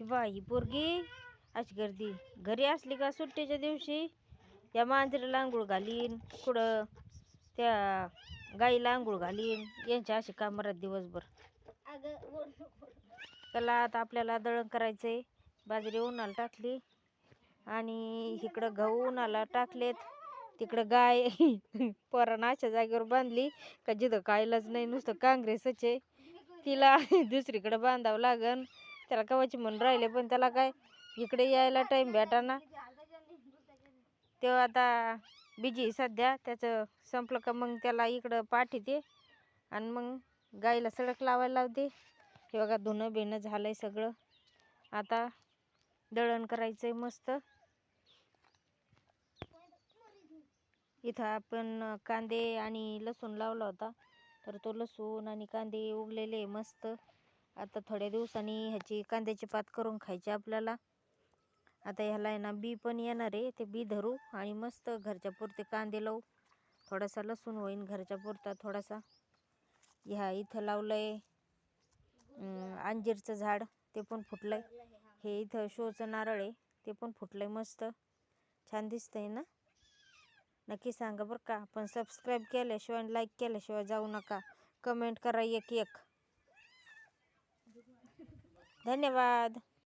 ही बा ही पोरगी अशी गर्दी घरी असली का सुट्टीच्या दिवशी त्या मांजरीला आंघोळ घालीन, कुठं त्या गाईला आंघोळ घालीन, यांच्या अशी कामरात दिवसभर. त्याला आता आपल्याला दळण करायचंय. बाजरी उन्हाला टाकली आणि इकडं गहू उन्हाला टाकलेत. तिकडं गाय पोरानं अशा जागेवर बांधली का जिथं कायलाच नाही, नुसतं काँग्रेसच आहे. तिला दुसरीकडे बांधावं लागन. त्याला कवाची म्हणून राहिले, पण त्याला काय इकडे यायला टाईम भेटाना. तेव्हा आता बिजी सध्या, त्याचं संपलं का मग त्याला इकडं पाठीते आणि मग गाईला सडक लावायला लावते. हे बघा धुणं बिणं झालं आहे सगळं. आता दळण करायचं आहे मस्त. इथं आपण कांदे आणि लसूण लावला होता, तर तो लसूण आणि कांदे उगलेले आहे मस्त. आता थोड्या दिवसांनी ह्याची कांद्याची पात करून खायची आपल्याला. आता ह्याला आहे ना बी पण येणार आहे, ते बी धरू आणि मस्त घरच्या पुरते कांदे लावू. थोडासा लसूण होईन घरच्या पुरता थोडासा. ह्या इथं लावलं आहे अंजीरचं झाड, ते पण फुटलं आहे. हे इथं शोचं नारळ आहे, ते पण फुटलं आहे मस्त. छान दिसतंय ना? नक्की सांगा बरं का. पण सबस्क्राईब केल्याशिवाय लाईक केल्याशिवाय जाऊ नका. कमेंट करा एक एक. धन्यवाद.